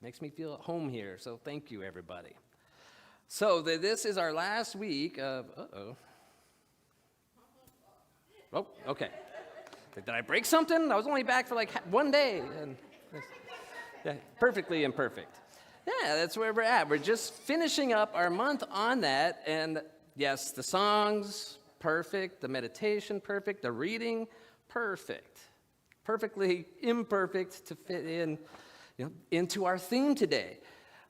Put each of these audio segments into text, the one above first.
Makes me feel at home here, so thank you, everybody. So this is our last week of, Oh, okay. Did I break something? I was only back for like one day. And yeah, perfectly imperfect. Yeah, that's where we're at. We're just finishing up our month on that. And yes, the songs, perfect. The meditation, perfect. The reading, perfect. Perfectly imperfect to fit in, into our theme today.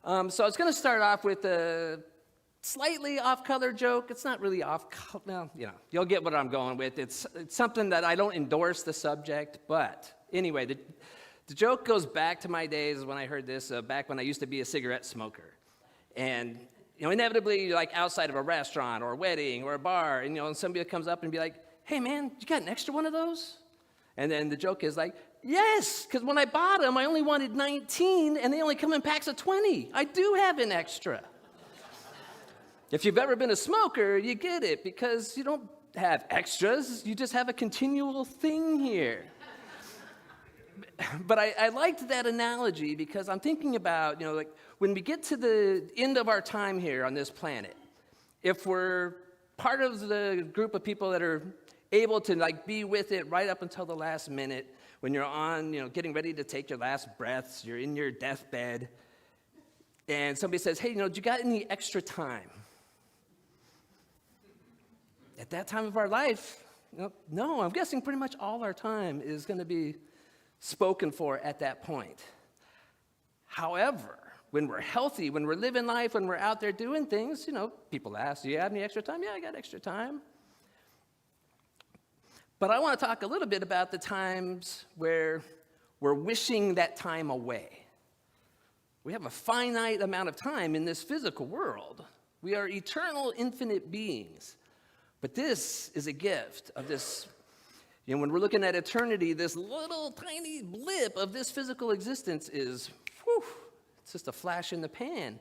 So I was going to start off with a slightly off-color joke. It's not really off-color. Well, you'll get what I'm going with. It's something that I don't endorse the subject. But anyway, the joke goes back to my days when I heard this, back when I used to be a cigarette smoker. And, inevitably, like outside of a restaurant or a wedding or a bar, and somebody comes up and be like, hey, man, you got an extra one of those? And then the joke is like, yes, because when I bought them, I only wanted 19, and they only come in packs of 20. I do have an extra. If you've ever been a smoker, you get it, because you don't have extras. You just have a continual thing here. But I liked that analogy because I'm thinking about, like when we get to the end of our time here on this planet, if we're part of the group of people that are able to be with it right up until the last minute, when you're on, getting ready to take your last breaths, you're in your deathbed, and somebody says, hey, do you got any extra time? At that time of our life, no, I'm guessing pretty much all our time is going to be spoken for at that point. However, when we're healthy, when we're living life, when we're out there doing things, people ask, do you have any extra time? Yeah, I got extra time. But I want to talk a little bit about the times where we're wishing that time away. We have a finite amount of time in this physical world. We are eternal, infinite beings. But this is a gift of this, when we're looking at eternity, this little tiny blip of this physical existence is, it's just a flash in the pan.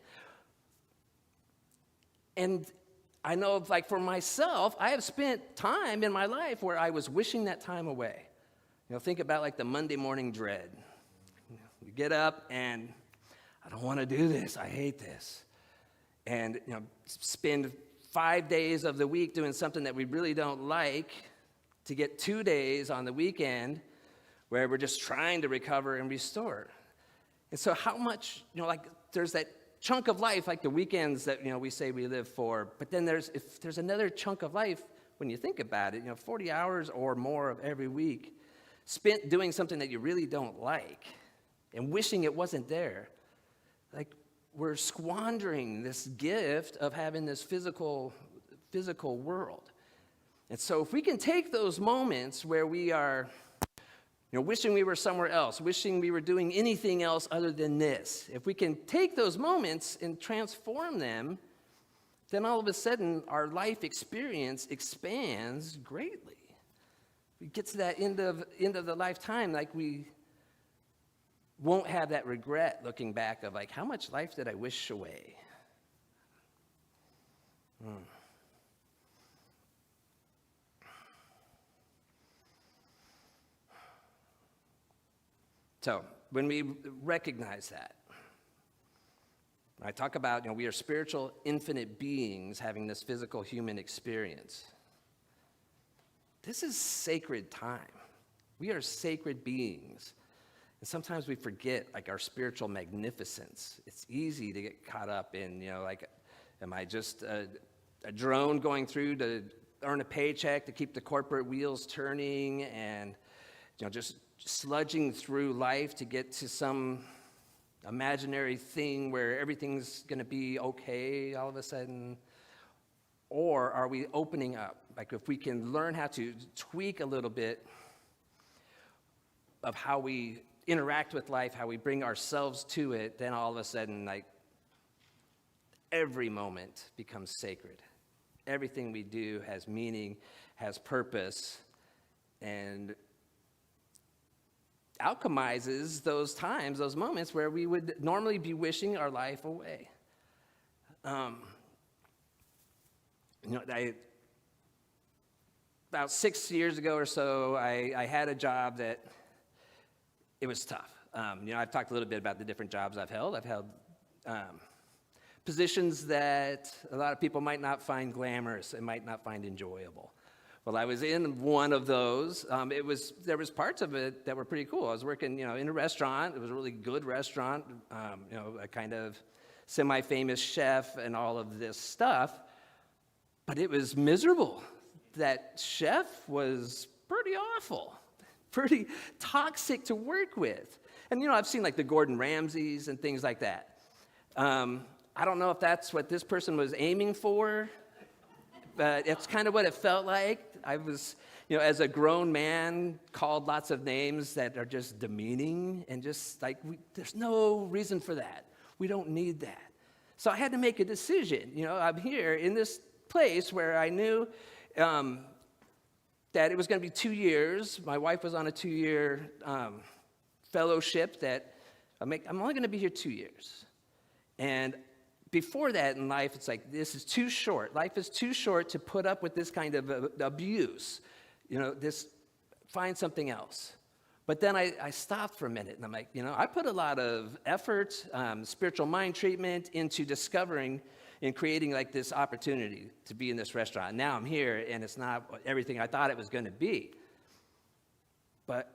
And I know, for myself, I have spent time in my life where I was wishing that time away. Think about the Monday morning dread. You get up and I don't want to do this. I hate this. And, spend 5 days of the week doing something that we really don't like to get 2 days on the weekend where we're just trying to recover and restore. And so how much, there's that chunk of life, like the weekends that, we say we live for, but then if there's another chunk of life, when you think about it, 40 hours or more of every week spent doing something that you really don't like and wishing it wasn't there, we're squandering this gift of having this physical world. And so if we can take those moments where we are wishing we were somewhere else, wishing we were doing anything else other than this. If we can take those moments and transform them, then all of a sudden our life experience expands greatly. We get to that end of the lifetime, we won't have that regret looking back of how much life did I wish away? So when we recognize that, I talk about, we are spiritual, infinite beings having this physical human experience. This is sacred time. We are sacred beings. And sometimes we forget, our spiritual magnificence. It's easy to get caught up in, am I just a drone going through to earn a paycheck to keep the corporate wheels turning and, just sludging through life to get to some imaginary thing where everything's going to be okay all of a sudden? Or are we opening up? If we can learn how to tweak a little bit of how we interact with life, how we bring ourselves to it, then all of a sudden, every moment becomes sacred. Everything we do has meaning, has purpose, and alchemizes those times, those moments where we would normally be wishing our life away. About 6 years ago or so, I had a job that it was tough. I've talked a little bit about the different jobs I've held. I've held positions that a lot of people might not find glamorous and might not find enjoyable. Well, I was in one of those. There was parts of it that were pretty cool. I was working, in a restaurant. It was a really good restaurant, a kind of semi-famous chef and all of this stuff. But it was miserable. That chef was pretty awful, pretty toxic to work with. And, I've seen like the Gordon Ramsays and things like that. I don't know if that's what this person was aiming for, but it's kind of what it felt like. I was, as a grown man, called lots of names that are just demeaning and just like, there's no reason for that. We don't need that. So I had to make a decision. I'm here in this place where I knew that it was going to be 2 years. My wife was on a 2-year fellowship that I'm only going to be here 2 years. And before that in life, it's like, this is too short. Life is too short to put up with this kind of abuse. Find something else. But then I stopped for a minute, and I'm like, I put a lot of effort, spiritual mind treatment into discovering and creating like this opportunity to be in this restaurant. Now I'm here, and it's not everything I thought it was going to be. But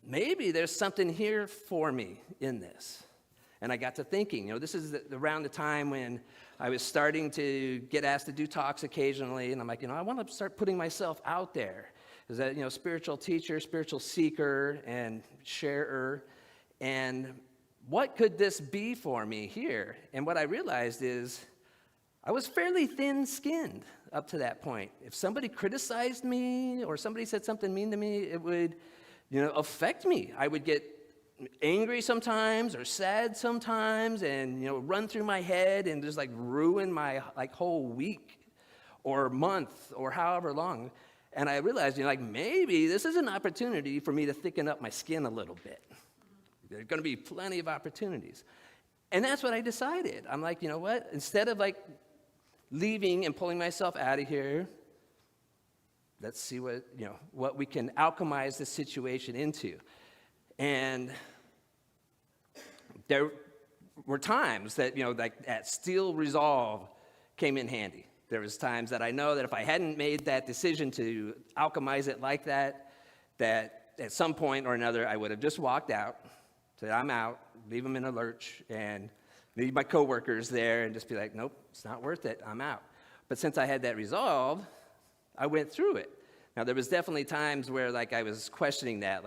maybe there's something here for me in this. And I got to thinking, this is around the time when I was starting to get asked to do talks occasionally, and I'm like, I want to start putting myself out there as a, spiritual teacher, spiritual seeker, and sharer, and what could this be for me here? And what I realized is I was fairly thin-skinned up to that point. If somebody criticized me or somebody said something mean to me, it would, affect me. I would get angry sometimes or sad sometimes and, run through my head and just like ruin my whole week or month or however long. And I realized, maybe this is an opportunity for me to thicken up my skin a little bit. There's going to be plenty of opportunities. And that's what I decided. I'm like, what? Instead of leaving and pulling myself out of here, let's see what we can alchemize this situation into. And there were times that, that steel resolve came in handy. There was times that I know that if I hadn't made that decision to alchemize it like that at some point or another, I would have just walked out, said, I'm out, leave them in a lurch, and leave my coworkers there and just be like, nope, it's not worth it, I'm out. But since I had that resolve, I went through it. Now, there was definitely times where, I was questioning that,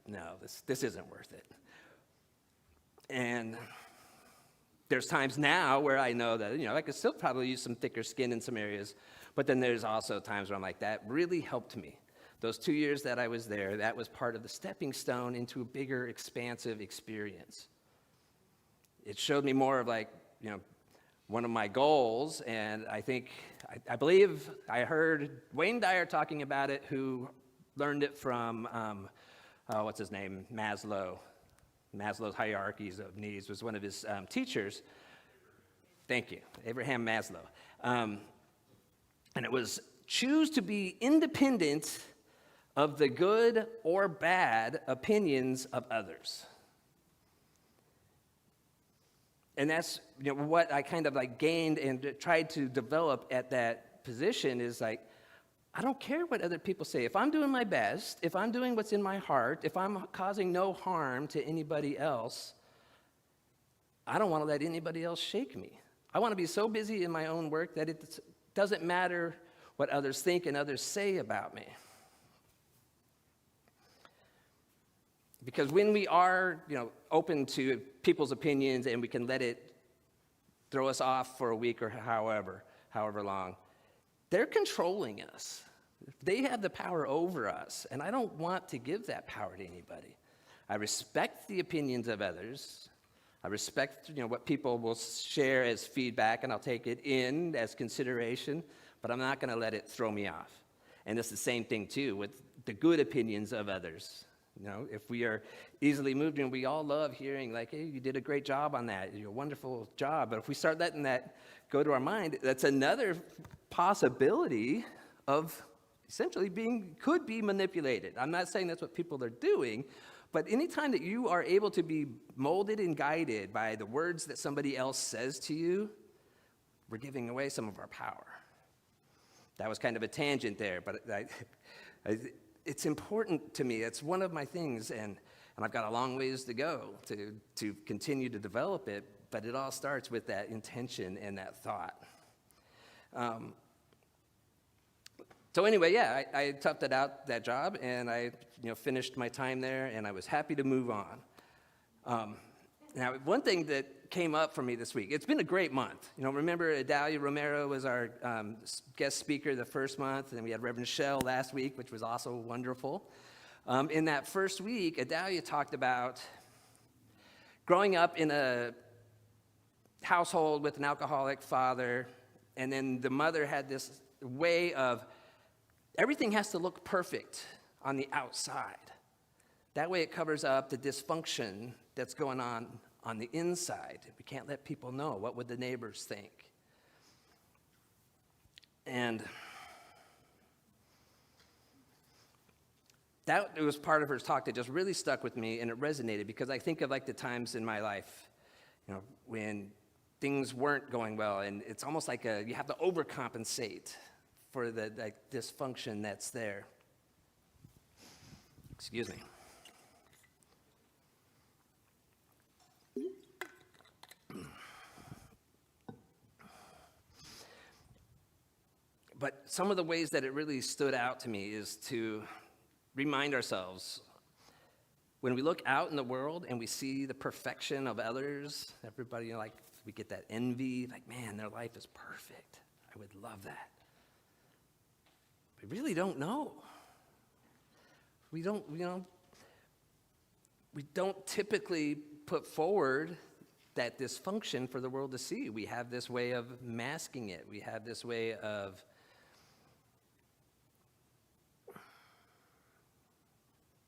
no, this isn't worth it. And there's times now where I know that, I could still probably use some thicker skin in some areas, but then there's also times where I'm like, that really helped me. Those 2 years that I was there, that was part of the stepping stone into a bigger, expansive experience. It showed me more of one of my goals, and I believe I heard Wayne Dyer talking about it, who learned it from, what's his name, Maslow's Hierarchies of Needs was one of his teachers. Thank you, Abraham Maslow. And it was, choose to be independent of the good or bad opinions of others. And that's what I kind of gained and tried to develop at that position is I don't care what other people say. If I'm doing my best, if I'm doing what's in my heart, if I'm causing no harm to anybody else, I don't want to let anybody else shake me. I want to be so busy in my own work that it doesn't matter what others think and others say about me. Because when we are, open to people's opinions and we can let it throw us off for a week or however long, they're controlling us. They have the power over us, and I don't want to give that power to anybody. I respect the opinions of others. I respect, what people will share as feedback, and I'll take it in as consideration, but I'm not going to let it throw me off. And it's the same thing, too, with the good opinions of others. If we are easily moved, and we all love hearing, hey, you did a great job on that, you're a wonderful job. But if we start letting that go to our mind, that's another possibility of essentially could be manipulated. I'm not saying that's what people are doing, But anytime that you are able to be molded and guided by the words that somebody else says to you, we're giving away some of our power. That was kind of a tangent there, but it's important to me. It's one of my things, and I've got a long ways to go to continue to develop it, but it all starts with that intention and that thought. So anyway, yeah, I toughed it out, that job, and I finished my time there, and I was happy to move on. Now, one thing that came up for me this week, it's been a great month. Remember Adalia Romero was our guest speaker the first month, and then we had Reverend Shell last week, which was also wonderful. In that first week, Adalia talked about growing up in a household with an alcoholic father, and then the mother had this way of everything has to look perfect on the outside. That way it covers up the dysfunction that's going on the inside. We can't let people know. What would the neighbors think? And that was part of her talk that just really stuck with me, and it resonated because I think of the times in my life, when things weren't going well, and it's almost like you have to overcompensate for the dysfunction that's there. Excuse me. But some of the ways that it really stood out to me is to remind ourselves, when we look out in the world and we see the perfection of others, everybody, we get that envy, man, their life is perfect. I would love that. We really don't know. We don't typically put forward that dysfunction for the world to see. We have this way of masking it. We have this way of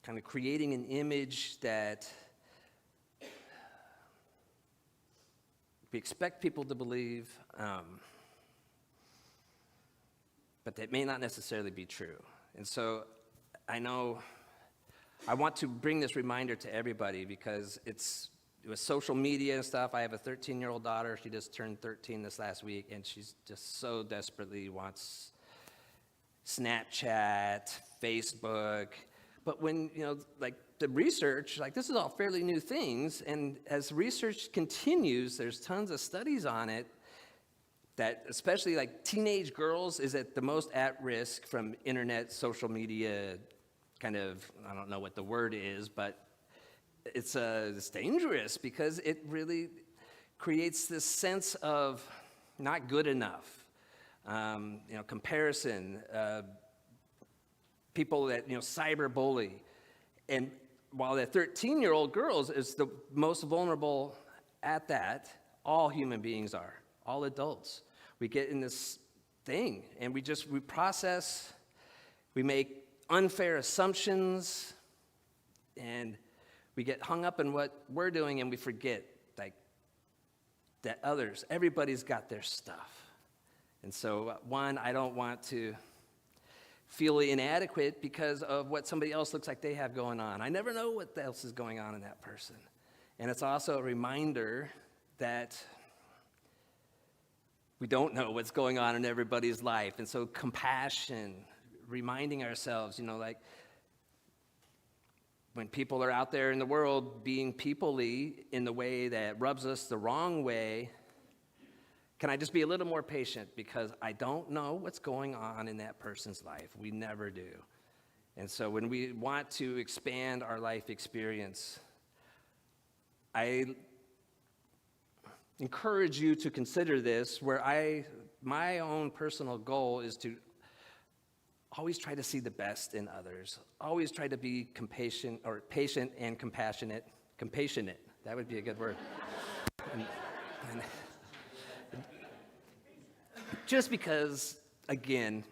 kind of creating an image that we expect people to believe, but that may not necessarily be true. And so I know I want to bring this reminder to everybody because with social media and stuff. I have a 13-year-old daughter. She just turned 13 this last week, and she's just so desperately wants Snapchat, Facebook. But when, the research, this is all fairly new things, and as research continues, there's tons of studies on it that especially teenage girls is at the most at risk from internet, social media, kind of, I don't know what the word is, but it's dangerous because it really creates this sense of not good enough, comparison, people that, cyberbully. And while the 13-year-old girls is the most vulnerable at that, all human beings are, all adults. We get in this thing, and we process, we make unfair assumptions, and we get hung up in what we're doing, and we forget, that everybody's got their stuff. And so, one, I don't want to feel inadequate because of what somebody else looks like they have going on. I never know what else is going on in that person. And it's also a reminder that we don't know what's going on in everybody's life. And so compassion, reminding ourselves, when people are out there in the world being people-y in the way that rubs us the wrong way, can I just be a little more patient because I don't know what's going on in that person's life. We never do. And so when we want to expand our life experience, I encourage you to consider this, where my own personal goal is to always try to see the best in others. Always try to be patient and compassionate. Compassionate, that would be a good word. And just because, again,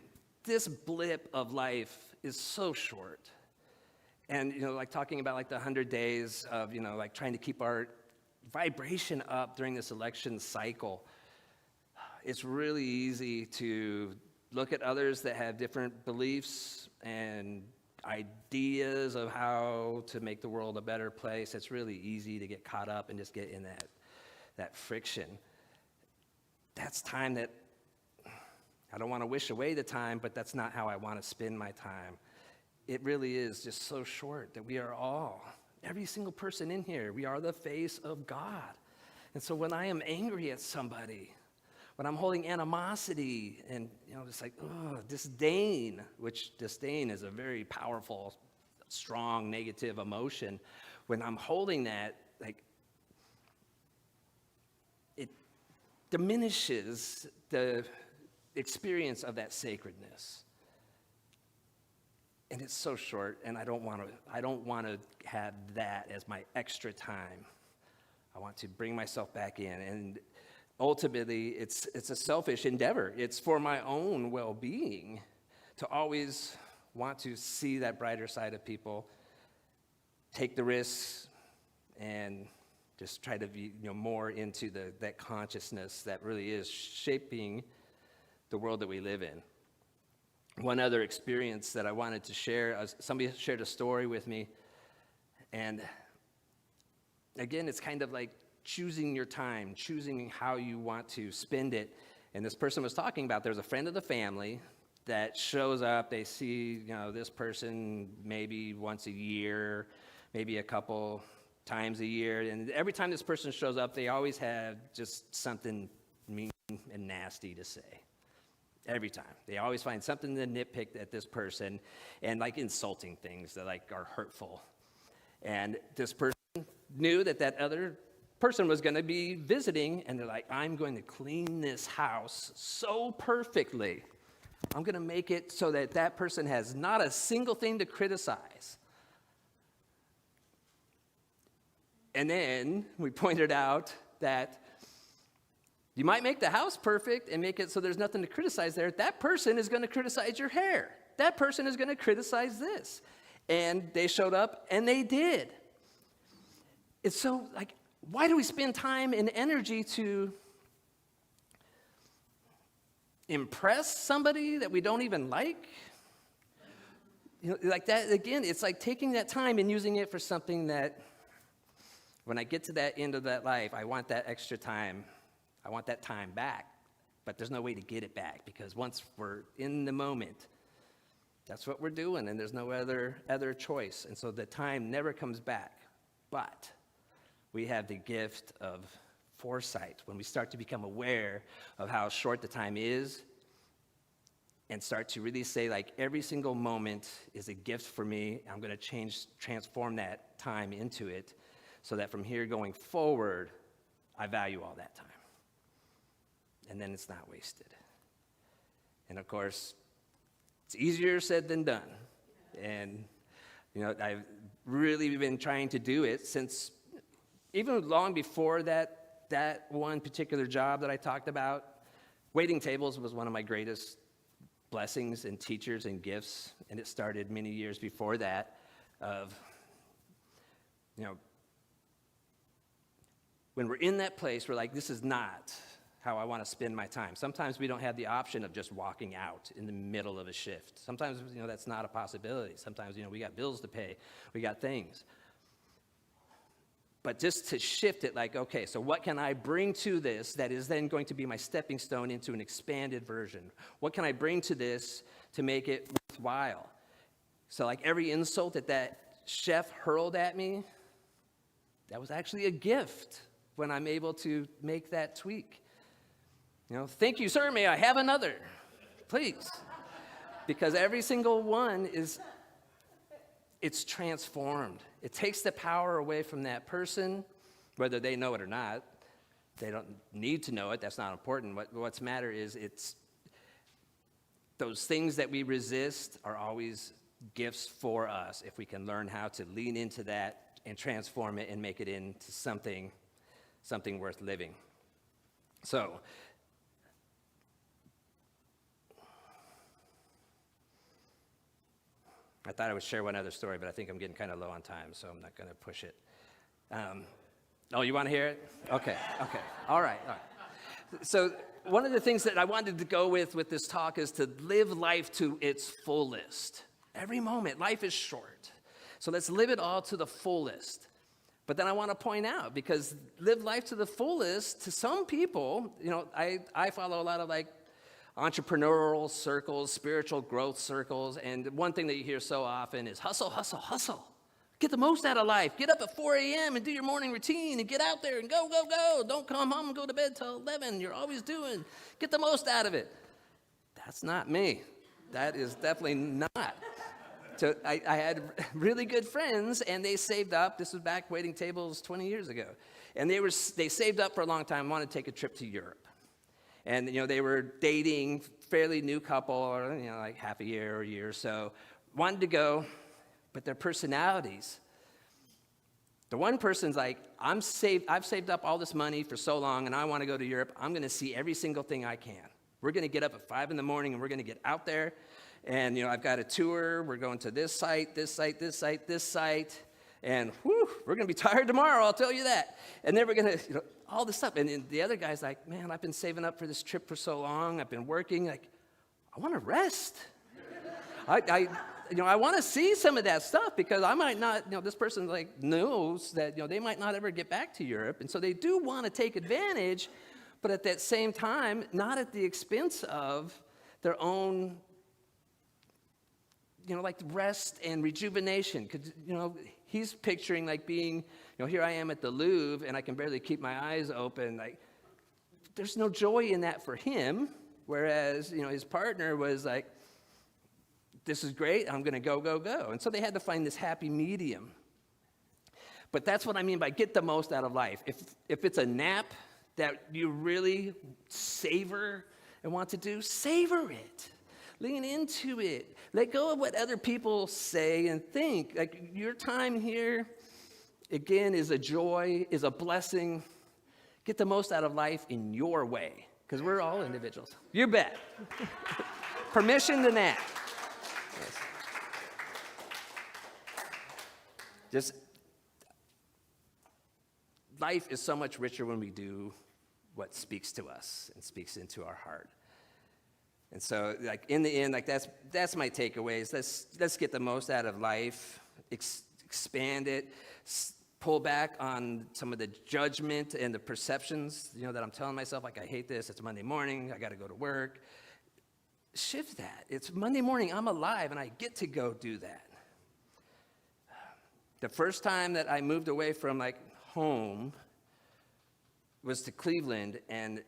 this blip of life is so short. And, talking about the 100 days of, trying to keep our vibration up during this election cycle, it's really easy to look at others that have different beliefs and ideas of how to make the world a better place, it's really easy to get caught up and just get in that friction. That's time that I don't want to wish away the time, but that's not how I want to spend my time. It really is just so short that we are all, every single person in here, we are the face of God. And so when I am angry at somebody, when I'm holding animosity and, just like, disdain, which disdain is a very powerful, strong, negative emotion. When I'm holding that, like, it diminishes the experience of that sacredness. And it's so short, and I don't want to have that as my extra time. I want to bring myself back in, and ultimately, it's a selfish endeavor. It's for my own well-being to always want to see that brighter side of people, take the risks, and just try to be more into that consciousness that really is shaping the world that we live in. One other experience that I wanted to share, somebody shared a story with me, and again, it's kind of like choosing your time, choosing how you want to spend it. And this person was talking about there's a friend of the family that shows up. They see, this person maybe once a year, maybe a couple times a year. And every time this person shows up, they always have just something mean and nasty to say. Every time. They always find something to nitpick at this person and like insulting things that like are hurtful. And this person knew that other person was going to be visiting, and they're like, I'm going to clean this house so perfectly. I'm going to make it so that person has not a single thing to criticize. And then we pointed out that you might make the house perfect and make it so there's nothing to criticize there. That person is going to criticize your hair. That person is going to criticize this. And they showed up, and they did. It's so, like, why do we spend time and energy to impress somebody that we don't even like? Like that, again, it's like taking that time and using it for something that, when I get to that end of that life, I want that extra time. I want that time back, but there's no way to get it back because once we're in the moment, that's what we're doing, and there's no other choice. And so the time never comes back. But we have the gift of foresight when we start to become aware of how short the time is and start to really say, like, every single moment is a gift for me. I'm going to transform that time into it so that from here going forward, I value all that time. And then it's not wasted. And of course, it's easier said than done. And, I've really been trying to do it since even long before that one particular job that I talked about. Waiting tables was one of my greatest blessings and teachers and gifts. And it started many years before that of, when we're in that place, we're like, this is not how I want to spend my time. Sometimes we don't have the option of just walking out in the middle of a shift. Sometimes, that's not a possibility. Sometimes, we got bills to pay. We got things. But just to shift it like, okay, so what can I bring to this that is then going to be my stepping stone into an expanded version? What can I bring to this to make it worthwhile? So like every insult that chef hurled at me, that was actually a gift when I'm able to make that tweak. Thank you, sir. May I have another? Please. Because every single one it's transformed. It takes the power away from that person, whether they know it or not. They don't need to know it. That's not important. What's matter is it's those things that we resist are always gifts for us if we can learn how to lean into that and transform it and make it into something worth living. So, I thought I would share one other story, but I think I'm getting kind of low on time, so I'm not going to push it. You want to hear it? Okay. All right. So one of the things that I wanted to go with this talk is to live life to its fullest. Every moment. Life is short. So let's live it all to the fullest. But then I want to point out, because live life to the fullest, to some people, I follow a lot of like entrepreneurial circles, spiritual growth circles, and one thing that you hear so often is hustle, hustle, hustle. Get the most out of life. Get up at 4 a.m. and do your morning routine and get out there and go, go, go. Don't come home and go to bed till 11. You're always doing. Get the most out of it. That's not me. That is definitely not. So I had really good friends, and they saved up. This was back waiting tables 20 years ago. And they saved up for a long time, wanted to take a trip to Europe. And, they were dating, fairly new couple, or, like half a year or a year or so. Wanted to go, but their personalities. The one person's like, I've saved up all this money for so long, and I want to go to Europe. I'm going to see every single thing I can. We're going to get up at 5 in the morning, and we're going to get out there. And, I've got a tour. We're going to this site, this site, this site, this site. And, we're going to be tired tomorrow, I'll tell you that. And then we're going to, all this stuff. And the other guy's like, man, I've been saving up for this trip for so long. I've been working. Like, I want to rest. I want to see some of that stuff, because I might not, this person like knows that, they might not ever get back to Europe. And so they do want to take advantage, but at that same time, not at the expense of their own, like rest and rejuvenation. Because, he's picturing like being, here I am at the Louvre and I can barely keep my eyes open. Like, there's no joy in that for him. Whereas, his partner was like, this is great, I'm going to go, go, go. And so they had to find this happy medium. But that's what I mean by get the most out of life. If it's a nap that you really savor and want to do, savor it. Lean into it. Let go of what other people say and think. Like, your time here, again, is a joy, is a blessing. Get the most out of life in your way, because we're all individuals. You bet. Permission to nap. Yes. Just, life is so much richer when we do what speaks to us and speaks into our heart. And so, like, in the end, like, that's my takeaways. Let's get the most out of life, expand it, pull back on some of the judgment and the perceptions, that I'm telling myself, like, I hate this, it's Monday morning, I got to go to work. Shift that. It's Monday morning, I'm alive, and I get to go do that. The first time that I moved away from, like, home was to Cleveland, and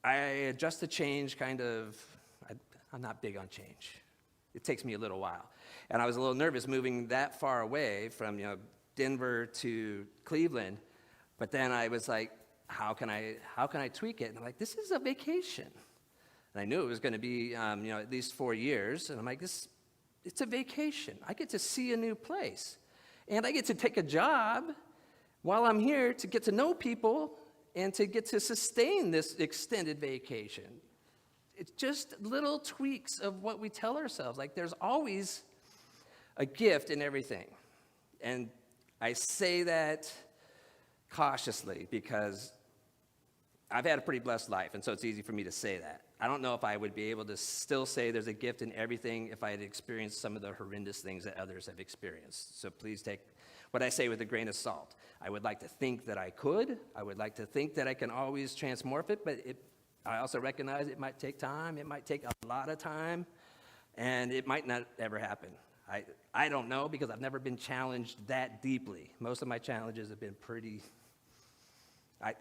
I adjusted change kind of. I'm not big on change. It takes me a little while. And I was a little nervous moving that far away from, Denver to Cleveland. But then I was like, how can I tweak it? And I'm like, this is a vacation. And I knew it was going to be, at least 4 years. And I'm like, it's a vacation. I get to see a new place. And I get to take a job while I'm here to get to know people and to get to sustain this extended vacation. It's just little tweaks of what we tell ourselves. Like, there's always a gift in everything. And I say that cautiously because I've had a pretty blessed life, and so it's easy for me to say that. I don't know if I would be able to still say there's a gift in everything if I had experienced some of the horrendous things that others have experienced. So please take what I say with a grain of salt. I would like to think that I could. I would like to think that I can always transmorph it, but I also recognize it might take time. It might take a lot of time, and it might not ever happen. I don't know, because I've never been challenged that deeply. Most of my challenges have been pretty.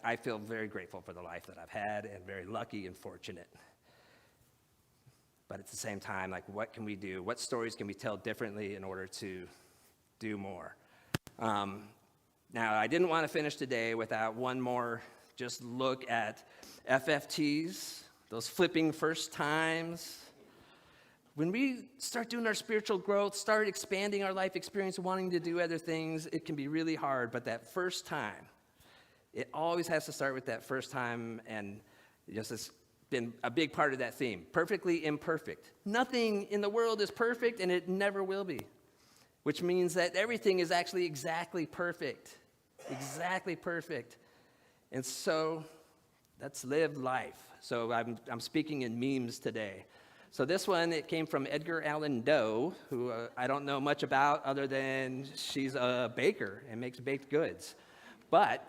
I feel very grateful for the life that I've had and very lucky and fortunate. But at the same time, like, what can we do? What stories can we tell differently in order to do more? Now, I didn't want to finish today without one more just look at FFTs, those flipping first times. When we start doing our spiritual growth, start expanding our life experience, wanting to do other things, it can be really hard. But that first time, it always has to start with that first time, and it's been a big part of that theme. Perfectly imperfect. Nothing in the world is perfect, and it never will be, which means that everything is actually exactly perfect. Exactly perfect. And so let's live life. So I'm speaking in memes today. So this one, it came from Edgar Allan Doe, who I don't know much about other than she's a baker and makes baked goods. But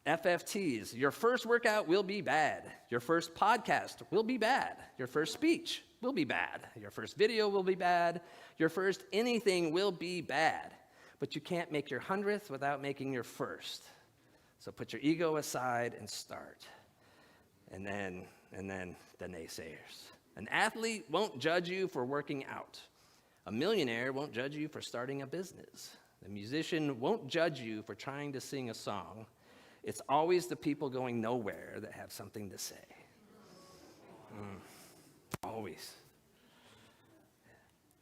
FFTs, your first workout will be bad. Your first podcast will be bad. Your first speech will be bad. Your first video will be bad. Your first anything will be bad. But you can't make your 100th without making your first. So put your ego aside and start. And then the naysayers. An athlete won't judge you for working out. A millionaire won't judge you for starting a business. The musician won't judge you for trying to sing a song. It's always the people going nowhere that have something to say. Always.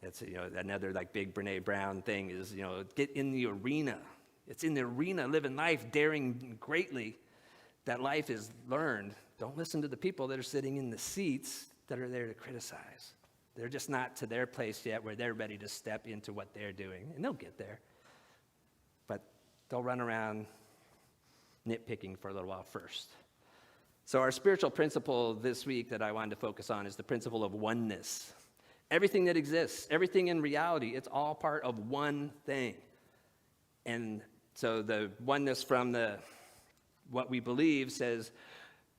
That's another big Brene Brown thing is get in the arena. It's in the arena, living life, daring greatly. That life is learned. Don't listen to the people that are sitting in the seats that are there to criticize. They're just not to their place yet where they're ready to step into what they're doing. And they'll get there. But they'll run around nitpicking for a little while first. So our spiritual principle this week that I wanted to focus on is the principle of oneness. Everything that exists, everything in reality, it's all part of one thing. And so the oneness from what we believe says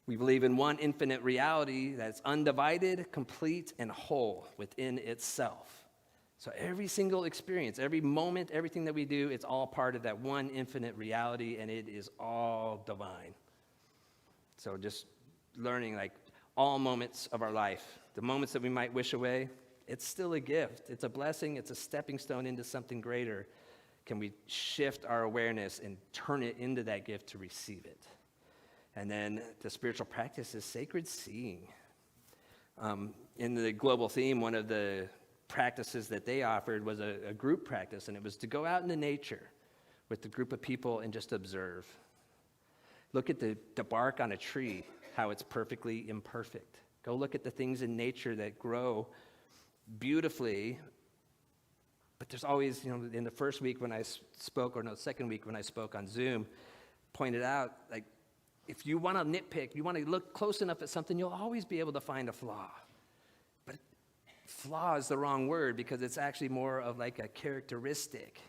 we believe in one infinite reality that's undivided, complete, and whole within itself. So every single experience, every moment, everything that we do, it's all part of that one infinite reality, and it is all divine. So just learning all moments of our life, the moments that we might wish away, it's still a gift. It's a blessing. It's a stepping stone into something greater. Can we shift our awareness and turn it into that gift to receive it? And then the spiritual practice is sacred seeing. In the global theme, one of the practices that they offered was a group practice, and it was to go out into nature with a group of people and just observe. Look at the bark on a tree, how it's perfectly imperfect. Go look at the things in nature that grow beautifully. But there's always, in the first week when I spoke, second week when I spoke on Zoom, pointed out, if you want to nitpick, you want to look close enough at something, you'll always be able to find a flaw. But flaw is the wrong word because it's actually more of a characteristic.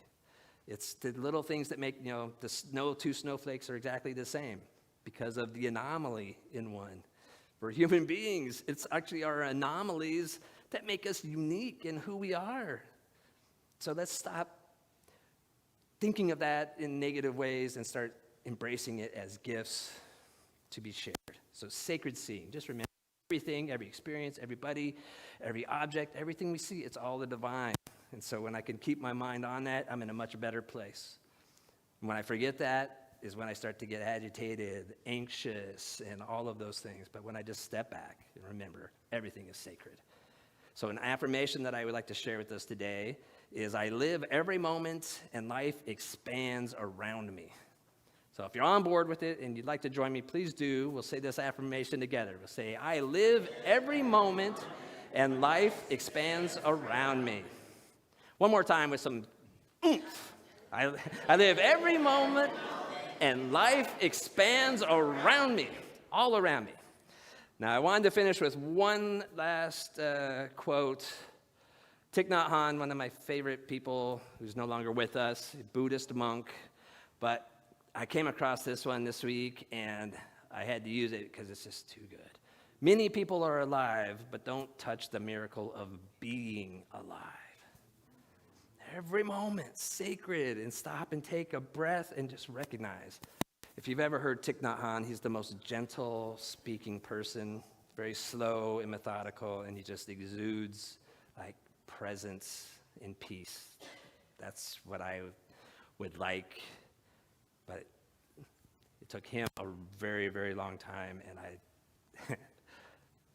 It's the little things that make, two snowflakes are exactly the same because of the anomaly in one. For human beings, it's actually our anomalies that make us unique in who we are. So let's stop thinking of that in negative ways and start embracing it as gifts to be shared. So sacred seeing, just remember everything, every experience, everybody, every object, everything we see, it's all the divine. And so when I can keep my mind on that, I'm in a much better place. And when I forget that is when I start to get agitated, anxious, and all of those things. But when I just step back and remember, everything is sacred. So an affirmation that I would like to share with us today is I live every moment and life expands around me. So if you're on board with it and you'd like to join me, please do. We'll say this affirmation together. We'll say, I live every moment and life expands around me. One more time with some oomph. I live every moment and life expands around me, all around me. Now, I wanted to finish with one last quote. Thich Nhat Hanh, one of my favorite people who's no longer with us, a Buddhist monk, but I came across this one this week, and I had to use it because it's just too good. Many people are alive, but don't touch the miracle of being alive. Every moment, sacred, and stop and take a breath and just recognize. If you've ever heard Thich Nhat Hanh, he's the most gentle speaking person, very slow and methodical, and he just exudes presence and peace. That's what I would like. But it took him a very, very long time, and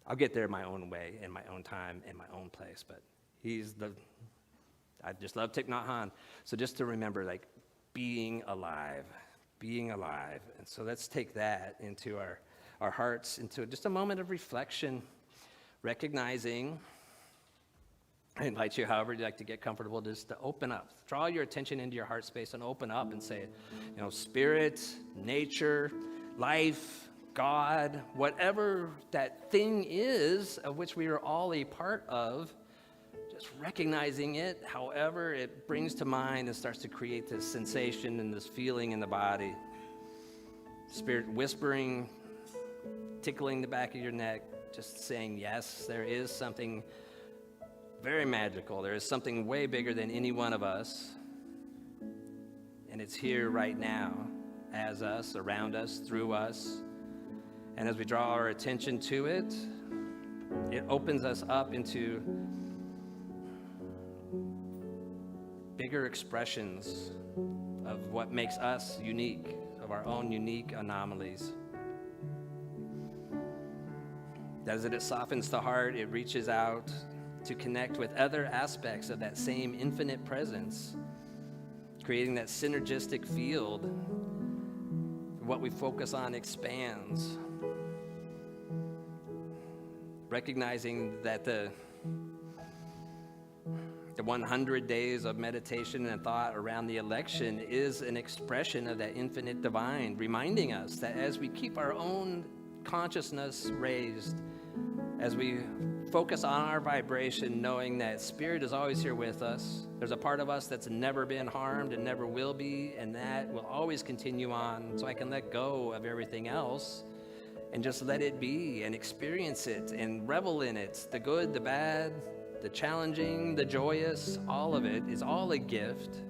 I'll get there my own way, in my own time, in my own place. But I just love Thich Nhat Hanh. So just to remember, being alive. And so let's take that into our hearts, into just a moment of reflection, recognizing. I invite you, however you'd like to get comfortable, just to open up. Draw your attention into your heart space and open up and say, spirit, nature, life, God, whatever that thing is of which we are all a part of, just recognizing it, however it brings to mind and starts to create this sensation and this feeling in the body. Spirit whispering, tickling the back of your neck, just saying, yes, there is something very magical. There is something way bigger than any one of us. And it's here right now, as us, around us, through us. And as we draw our attention to it, it opens us up into bigger expressions of what makes us unique, of our own unique anomalies. As it softens the heart, it reaches out to connect with other aspects of that same infinite presence, creating that synergistic field. What we focus on expands. Recognizing that the 100 days of meditation and thought around the election is an expression of that infinite divine, reminding us that as we keep our own consciousness raised, as we focus on our vibration, knowing that Spirit is always here with us, there's a part of us that's never been harmed and never will be, and that will always continue on, so I can let go of everything else and just let it be and experience it and revel in it, the good, the bad, the challenging, the joyous, all of it is all a gift.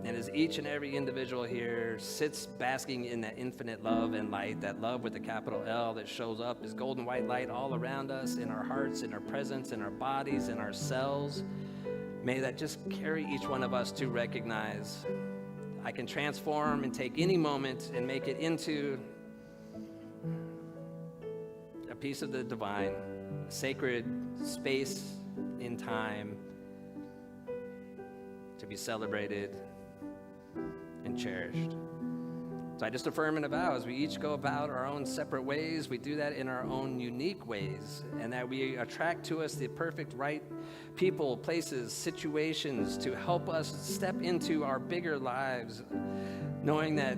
And as each and every individual here sits basking in that infinite love and light, that love with a capital L that shows up as golden white light all around us, in our hearts, in our presence, in our bodies, in our cells, may that just carry each one of us to recognize I can transform and take any moment and make it into a piece of the divine, a sacred space in time to be celebrated and cherished. So I just affirm and avow as we each go about our own separate ways, we do that in our own unique ways, and that we attract to us the perfect right people, places, situations to help us step into our bigger lives, knowing that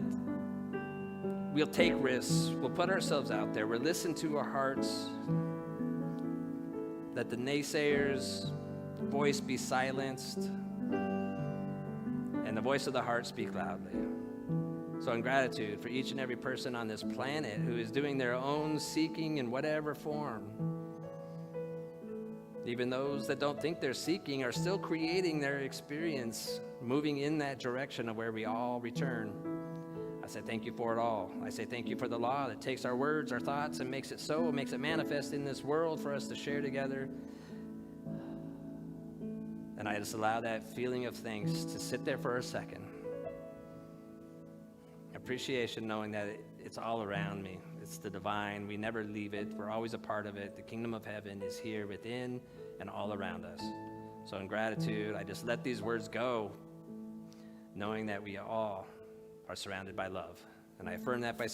we'll take risks, we'll put ourselves out there, we'll listen to our hearts, let the naysayers' voice be silenced, and the voice of the heart speak loudly. So in gratitude for each and every person on this planet who is doing their own seeking in whatever form, even those that don't think they're seeking are still creating their experience, moving in that direction of where we all return. I say thank you for it all. I say thank you for the law that takes our words, our thoughts, and makes it so, makes it manifest in this world for us to share together. And I just allow that feeling of thanks to sit there for a second. Appreciation, knowing that it's all around me. It's the divine. We never leave it. We're always a part of it. The kingdom of heaven is here within and all around us. So in gratitude, I just let these words go, knowing that we all are surrounded by love. And I affirm that by saying,